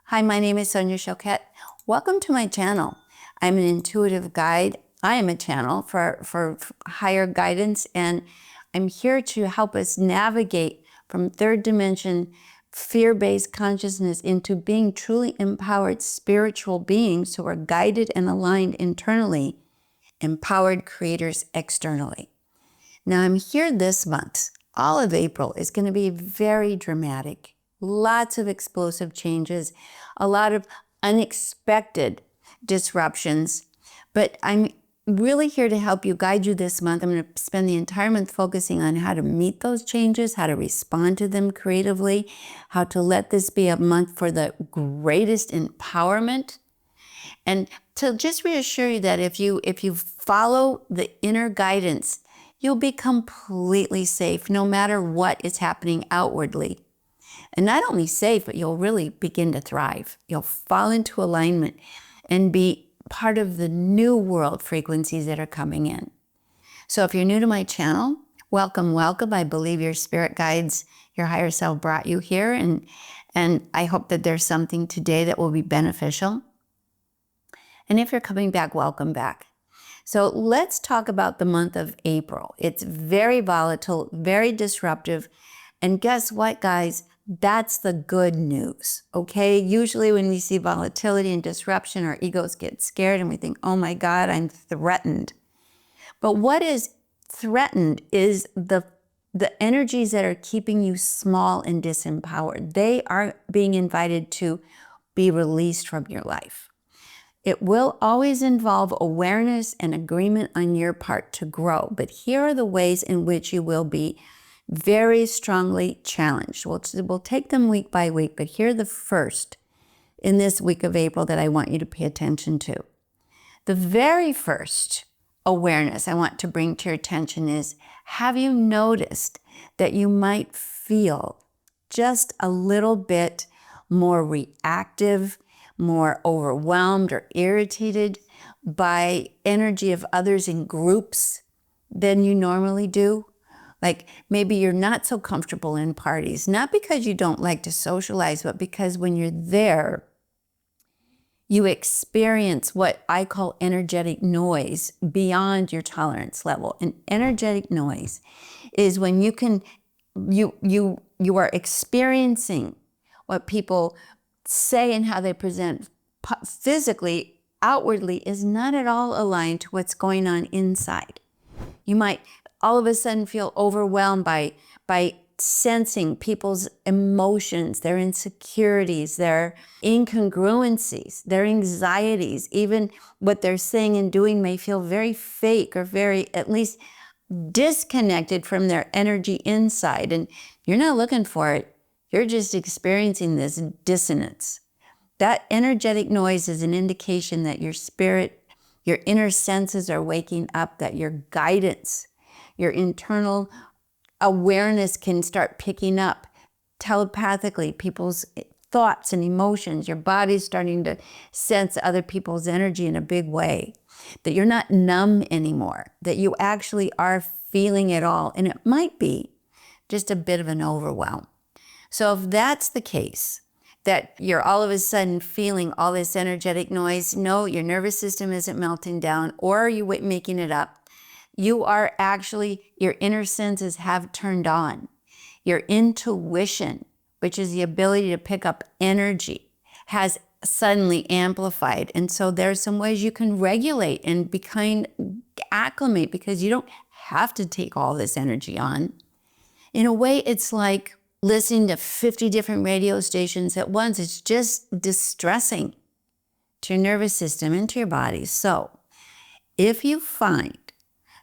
Hi, my name is Sonia Choquette. Welcome to my channel. I'm an intuitive guide. I am a channel for higher guidance, and I'm here to help us navigate from third dimension fear-based consciousness into being truly empowered spiritual beings who are guided and aligned internally, empowered creators externally. Now I'm here this month. All of April is going to be very dramatic. Lots of explosive changes, a lot of unexpected disruptions, but I'm really here to help you, guide you this month. I'm going to spend the entire month focusing on how to meet those changes, how to respond to them creatively, how to let this be a month for the greatest empowerment, and to just reassure you that if you follow the inner guidance, you'll be completely safe no matter what is happening outwardly. And not only safe, but you'll really begin to thrive. You'll fall into alignment and be part of the new world frequencies that are coming in. So if you're new to my channel, welcome, welcome. I believe your spirit guides, your higher self brought you here, and I hope that there's something today that will be beneficial. And if you're coming back, welcome back. So let's talk about the month of April. It's very volatile, very disruptive. And guess what, guys? That's the good news, okay? Usually when we see volatility and disruption, our egos get scared and we think, oh my God, I'm threatened. But what is threatened is the energies that are keeping you small and disempowered. They are being invited to be released from your life. It will always involve awareness and agreement on your part to grow. But here are the ways in which you will be very strongly challenged. We'll take them week by week, but here are the first in this week of April that I want you to pay attention to. The very first awareness I want to bring to your attention is, have you noticed that you might feel just a little bit more reactive, more overwhelmed or irritated by energy of others in groups than you normally do? Like maybe you're not so comfortable in parties, not because you don't like to socialize, but because when you're there, you experience what I call energetic noise beyond your tolerance level. And energetic noise is when you are experiencing what people say and how they present physically, outwardly, is not at all aligned to what's going on inside. You might all of a sudden feel overwhelmed by sensing people's emotions, their insecurities, their incongruencies, their anxieties. Even what they're saying and doing may feel very fake or very, at least, disconnected from their energy inside. And you're not looking for it. You're just experiencing this dissonance. That energetic noise is an indication that your spirit, your inner senses are waking up, that your guidance, your internal awareness can start picking up telepathically people's thoughts and emotions. Your body's starting to sense other people's energy in a big way. That you're not numb anymore, that you actually are feeling it all. And it might be just a bit of an overwhelm. So if that's the case, that you're all of a sudden feeling all this energetic noise, no, your nervous system isn't melting down, or are you making it up? You are actually, your inner senses have turned on. Your intuition, which is the ability to pick up energy, has suddenly amplified. And so there's some ways you can regulate and acclimate, because you don't have to take all this energy on. In a way, it's like listening to 50 different radio stations at once. It's just distressing to your nervous system and to your body. So if you find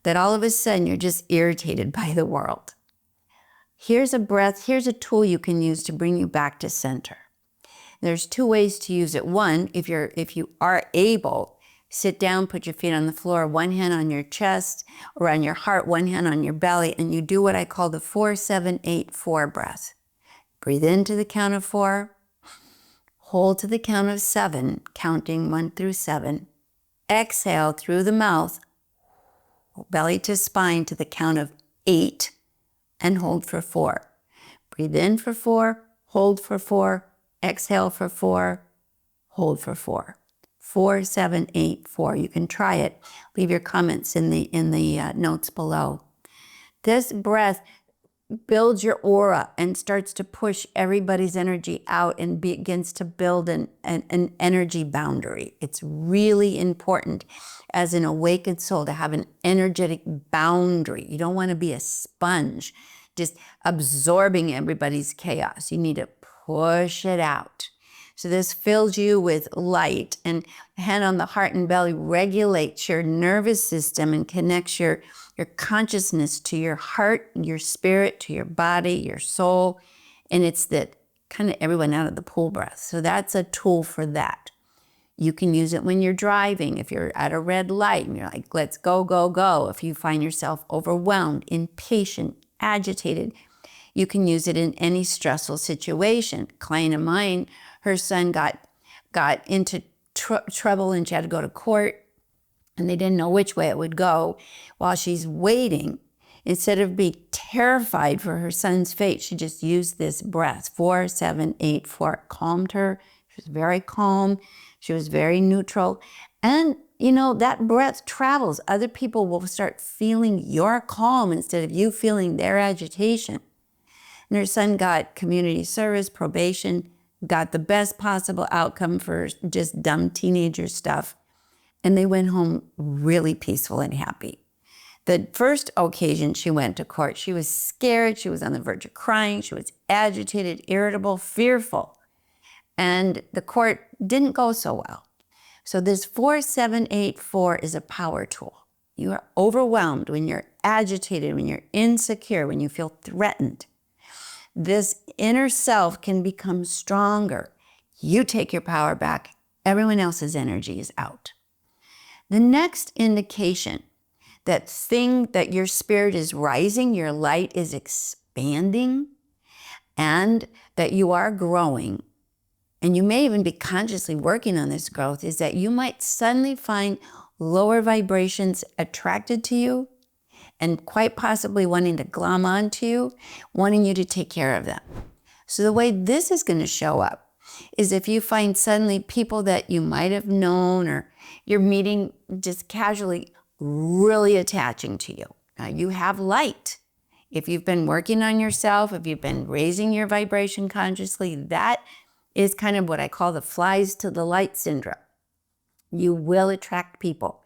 that all of a sudden you're just irritated by the world, here's a tool you can use to bring you back to center. There's two ways to use it. One, if you are able, sit down, put your feet on the floor, one hand on your chest or on your heart, one hand on your belly, and you do what I call the 4-7-8-4 breath. Breathe into the count of 4, hold to the count of 7, counting 1 through 7. Exhale through the mouth, belly to spine, to the count of 8, and hold for 4. Breathe in for 4, hold for 4, exhale for 4, hold for 4. 4, 7, 8, 4. You can try it. Leave your comments in the notes below. This breath builds your aura and starts to push everybody's energy out and begins to build an energy boundary. It's really important as an awakened soul to have an energetic boundary. You don't want to be a sponge, just absorbing everybody's chaos. You need to push it out. So this fills you with light, and hand on the heart and belly regulates your nervous system and connects your consciousness to your heart, your spirit, to your body, your soul. And it's that kind of everyone out of the pool breath. So that's a tool for that. You can use it when you're driving. If you're at a red light and you're like, let's go, go, go. If you find yourself overwhelmed, impatient, agitated, you can use it in any stressful situation. A client of mine, her son got into trouble and she had to go to court, and they didn't know which way it would go. While she's waiting, instead of being terrified for her son's fate, she just used this breath, 4, 7, 8, 4. It calmed her. She was very calm. She was very neutral. And, that breath travels. Other people will start feeling your calm instead of you feeling their agitation. And her son got community service, probation, got the best possible outcome for just dumb teenager stuff. And they went home really peaceful and happy. The first occasion she went to court, she was scared. She was on the verge of crying. She was agitated, irritable, fearful. And the court didn't go so well. So this 4, 7, 8, 4 is a power tool. You are overwhelmed when you're agitated, when you're insecure, when you feel threatened. This inner self can become stronger. You take your power back. Everyone else's energy is out. The next indication that your spirit is rising, your light is expanding, and that you are growing, and you may even be consciously working on this growth, is that you might suddenly find lower vibrations attracted to you and quite possibly wanting to glom onto you, wanting you to take care of them. So the way this is going to show up is if you find suddenly people that you might have known or you're meeting just casually really attaching to you. Now you have light. If you've been working on yourself, if you've been raising your vibration consciously, that is kind of what I call the flies to the light syndrome. You will attract people,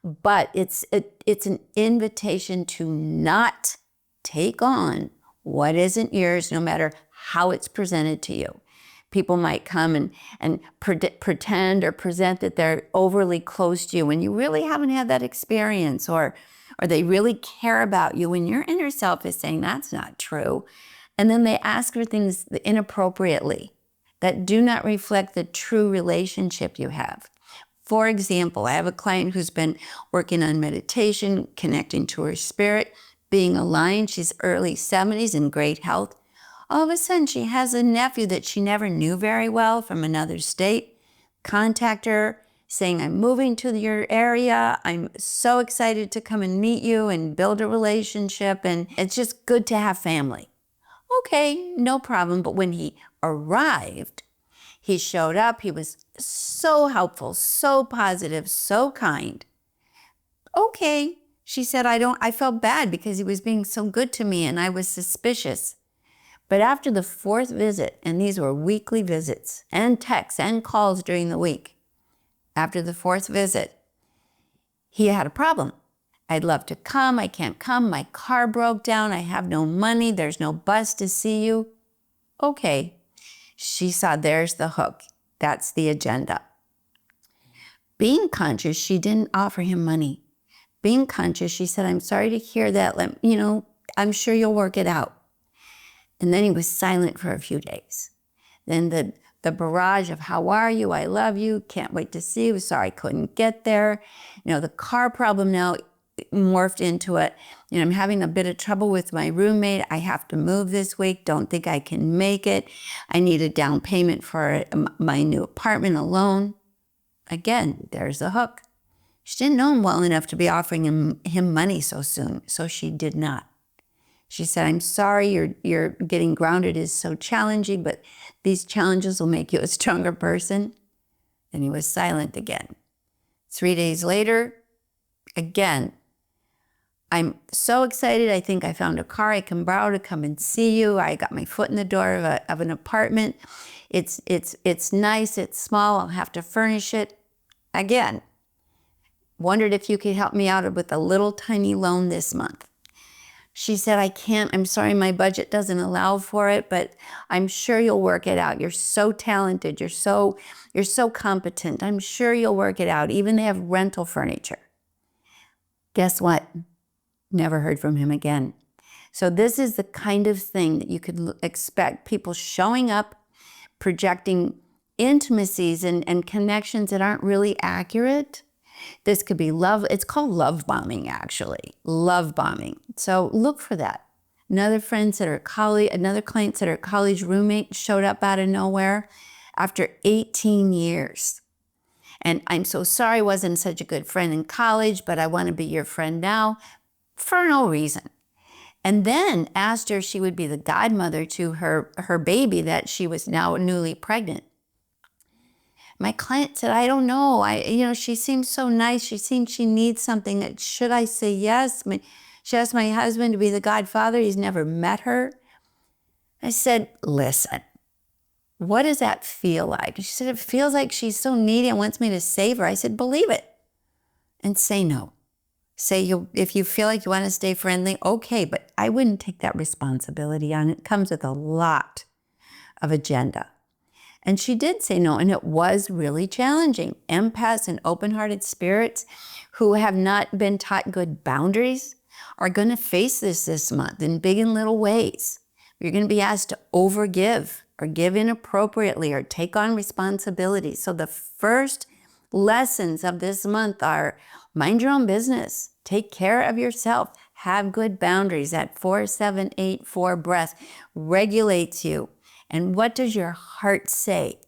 but it's an invitation to not take on what isn't yours, no matter how it's presented to you. People might come and pretend or present that they're overly close to you when you really haven't had that experience, or they really care about you when your inner self is saying that's not true. And then they ask for things inappropriately that do not reflect the true relationship you have. For example, I have a client who's been working on meditation, connecting to her spirit, being aligned. She's early 70s in great health. All of a sudden, she has a nephew that she never knew very well from another state. Contact her saying, I'm moving to your area. I'm so excited to come and meet you and build a relationship. And it's just good to have family. Okay, no problem. But when he arrived, he showed up. He was so helpful, so positive, so kind. Okay, she said, I felt bad because he was being so good to me and I was suspicious. But after the 4th visit, and these were weekly visits and texts and calls during the week, after the 4th visit, he had a problem. I'd love to come. I can't come. My car broke down. I have no money. There's no bus to see you. Okay. She saw there's the hook. That's the agenda. Being conscious, she didn't offer him money. Being conscious, she said, I'm sorry to hear that. I'm sure you'll work it out. And then he was silent for a few days. Then the barrage of, how are you? I love you. Can't wait to see you. Sorry I couldn't get there. The car problem now morphed into it. I'm having a bit of trouble with my roommate. I have to move this week. Don't think I can make it. I need a down payment for my new apartment alone. Again, there's the hook. She didn't know him well enough to be offering him money so soon, so she did not. She said, I'm sorry you're getting grounded is so challenging, but these challenges will make you a stronger person. Then he was silent again. 3 days later, again, I'm so excited. I think I found a car I can borrow to come and see you. I got my foot in the door of an apartment. It's nice, it's small, I'll have to furnish it. Again, wondered if you could help me out with a little tiny loan this month. She said, I can't, I'm sorry, my budget doesn't allow for it, but I'm sure you'll work it out. You're so talented, you're so competent. I'm sure you'll work it out. Even they have rental furniture. Guess what? Never heard from him again. So this is the kind of thing that you could expect. People showing up, projecting intimacies and connections that aren't really accurate. This could be love. It's called love bombing, actually. Love bombing. So look for that. Another client said her college roommate showed up out of nowhere after 18 years. And I'm so sorry I wasn't such a good friend in college, but I want to be your friend now. For no reason. And then asked her if she would be the godmother to her baby that she was now newly pregnant. My client said, I don't know. She seems so nice. She seems she needs something. Should I say yes? She asked my husband to be the godfather. He's never met her. I said, listen, what does that feel like? She said, it feels like she's so needy and wants me to save her. I said, believe it and say no. Say if you feel like you want to stay friendly, okay, but I wouldn't take that responsibility on. It comes with a lot of agenda. And she did say no, and it was really challenging. Empaths and open-hearted spirits who have not been taught good boundaries are going to face this month in big and little ways. You're going to be asked to overgive or give inappropriately or take on responsibilities. So the first lessons of this month are mind your own business, take care of yourself, have good boundaries. That 4-7-8-4 breath regulates you. And what does your heart say?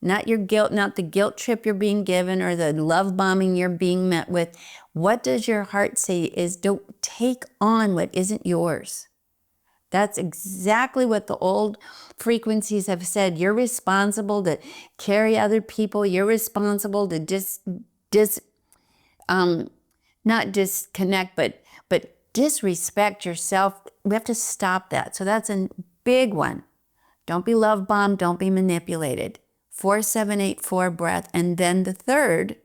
Not your guilt, not the guilt trip you're being given or the love bombing you're being met with. What does your heart say is don't take on what isn't yours. That's exactly what the old frequencies have said. You're responsible to carry other people. You're responsible to not disconnect, but disrespect yourself. We have to stop that. So that's a big one. Don't be love bombed. Don't be manipulated. 4-7-8-4 breath. And then the third,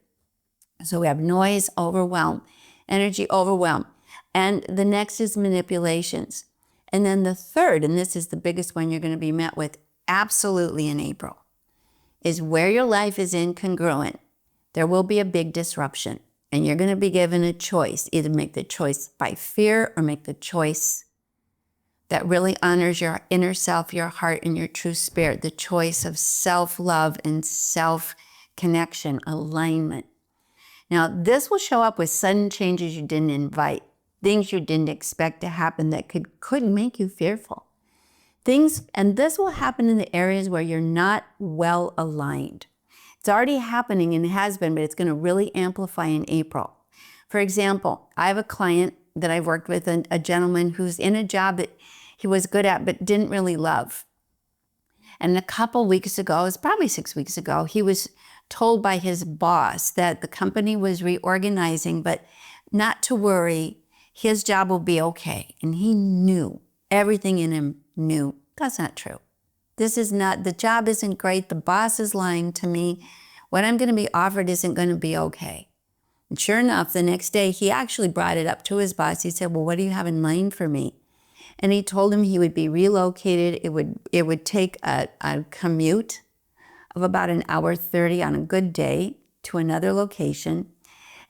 so we have noise, overwhelm, energy, overwhelm. And the next is manipulations. And then the third, and this is the biggest one you're going to be met with absolutely in April, is where your life is incongruent. There will be a big disruption. And you're going to be given a choice. Either make the choice by fear or make the choice that really honors your inner self, your heart, and your true spirit. The choice of self-love and self-connection, alignment. Now, this will show up with sudden changes you didn't invite. Things you didn't expect to happen that could make you fearful. And this will happen in the areas where you're not well aligned. It's already happening and it has been, but it's going to really amplify in April. For example, I have a client that I've worked with, a gentleman who's in a job that he was good at but didn't really love. And a couple weeks ago, it was probably 6 weeks ago, he was told by his boss that the company was reorganizing, but not to worry, his job will be okay. And he knew, everything in him knew, that's not true. The job isn't great. The boss is lying to me. What I'm going to be offered isn't going to be okay. And sure enough, the next day, he actually brought it up to his boss. He said, well, what do you have in mind for me? And he told him he would be relocated. It would take a commute of about 1:30 on a good day to another location,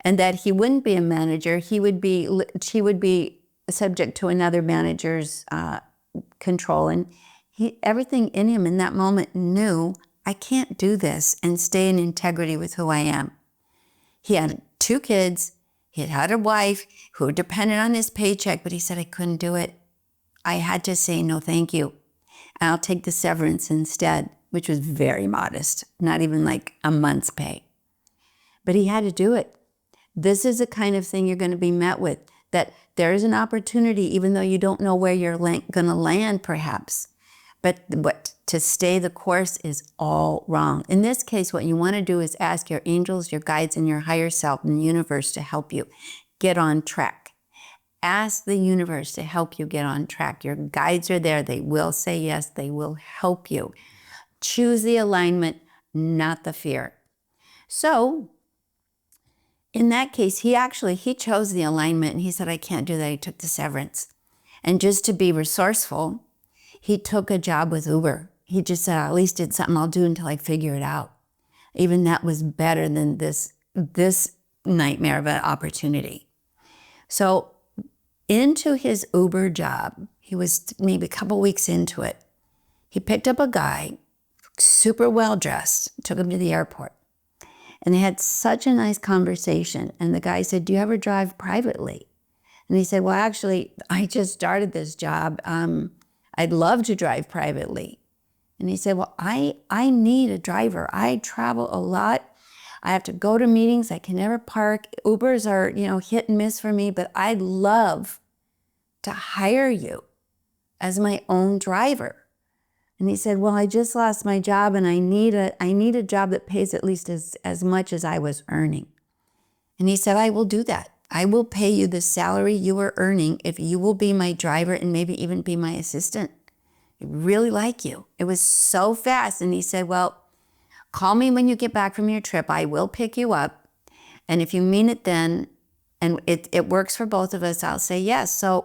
and that he wouldn't be a manager. He would be subject to another manager's control. And everything in him in that moment knew, I can't do this and stay in integrity with who I am. He had 2 kids. He had a wife who depended on his paycheck, but he said, I couldn't do it. I had to say, no, thank you. I'll take the severance instead, which was very modest, not even like a month's pay. But he had to do it. This is the kind of thing you're going to be met with, that there is an opportunity, even though you don't know where you're going to land perhaps. But to stay the course is all wrong. In this case, what you want to do is ask your angels, your guides, and your higher self and the universe to help you get on track. Ask the universe to help you get on track. Your guides are there. They will say yes. They will help you. Choose the alignment, not the fear. So in that case, he chose the alignment, and he said, I can't do that. He took the severance. And just to be resourceful, he took a job with Uber. He just said, at least it's something I'll do until I figure it out. Even that was better than this nightmare of an opportunity. So into his Uber job, he was maybe a couple weeks into it. He picked up a guy, super well dressed, took him to the airport. And they had such a nice conversation. And the guy said, do you ever drive privately? And he said, well, actually, I just started this job. I'd love to drive privately. And he said, well, I need a driver. I travel a lot. I have to go to meetings. I can never park. Ubers are, hit and miss for me, but I'd love to hire you as my own driver. And he said, well, I just lost my job and I need a job that pays at least as much as I was earning. And he said, I will do that. I will pay you the salary you are earning if you will be my driver and maybe even be my assistant. I really like you. It was so fast. And he said, well, call me when you get back from your trip. I will pick you up. And if you mean it then, and it works for both of us, I'll say yes. So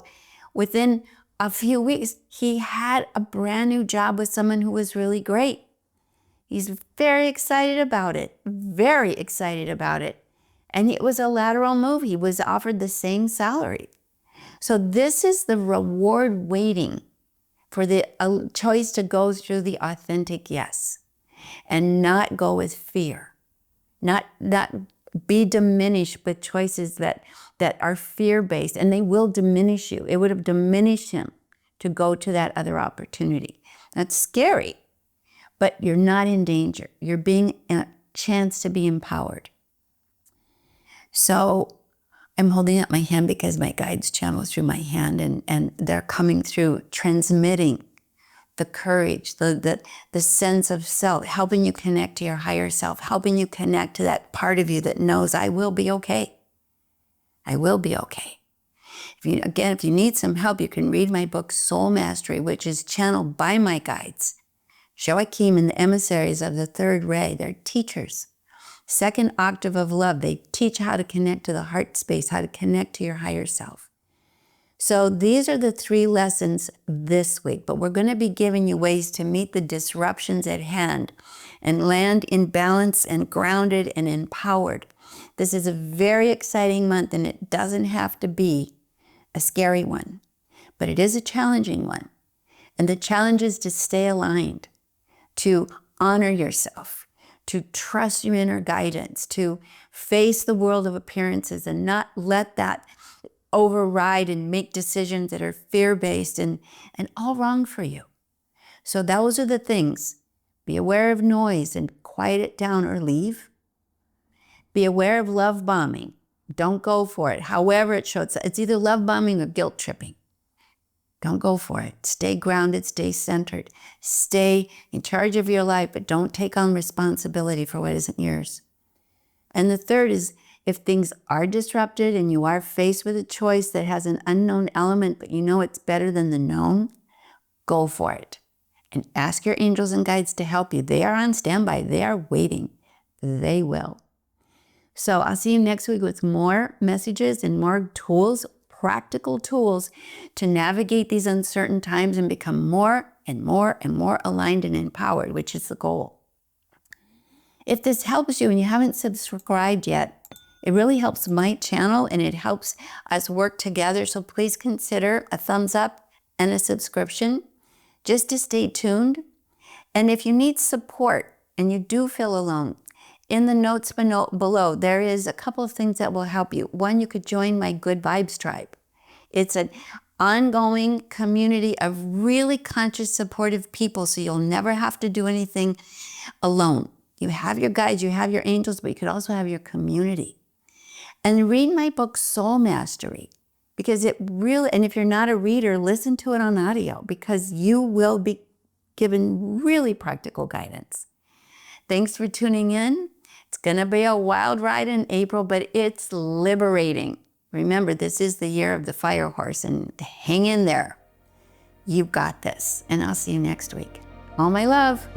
within a few weeks, he had a brand new job with someone who was really great. He's very excited about it, very excited about it. And it was a lateral move. He was offered the same salary. So this is the reward waiting for the choice to go through the authentic yes and not go with fear, not be diminished with choices that are fear-based, and they will diminish you. It would have diminished him to go to that other opportunity. That's scary, but you're not in danger. You're being a chance to be empowered. So I'm holding up my hand because my guides channel through my hand, and they're coming through, transmitting the courage, the sense of self, helping you connect to your higher self, helping you connect to that part of you that knows I will be okay. I will be okay. If you need some help, you can read my book, Soul Mastery, which is channeled by my guides, Choquette and the emissaries of the third ray. They're teachers. Second octave of love. They teach how to connect to the heart space, how to connect to your higher self. So these are the 3 lessons this week, but we're going to be giving you ways to meet the disruptions at hand and land in balance and grounded and empowered. This is a very exciting month, and it doesn't have to be a scary one, but it is a challenging one. And the challenge is to stay aligned, to honor yourself, to trust your inner guidance, to face the world of appearances and not let that override and make decisions that are fear-based and all wrong for you. So those are the things. Be aware of noise and quiet it down or leave. Be aware of love bombing. Don't go for it. However it shows, it's either love bombing or guilt tripping. Don't go for it. Stay grounded, stay centered. Stay in charge of your life, but don't take on responsibility for what isn't yours. And the third is, if things are disrupted and you are faced with a choice that has an unknown element, but you know it's better than the known, go for it. And ask your angels and guides to help you. They are on standby. They are waiting. They will. So I'll see you next week with more messages and more tools, practical tools to navigate these uncertain times and become more and more and more aligned and empowered, which is the goal. If this helps you and you haven't subscribed yet, it really helps my channel and it helps us work together. So please consider a thumbs up and a subscription just to stay tuned. And if you need support and you do feel alone, in the notes below, there is a couple of things that will help you. One, you could join my Good Vibes Tribe. It's an ongoing community of really conscious, supportive people, so you'll never have to do anything alone. You have your guides, you have your angels, but you could also have your community. And read my book, Soul Mastery, because it really, and if you're not a reader, listen to it on audio, because you will be given really practical guidance. Thanks for tuning in. It's gonna be a wild ride in April, but it's liberating. Remember, this is the year of the fire horse, and hang in there. You've got this, and I'll see you next week. All my love.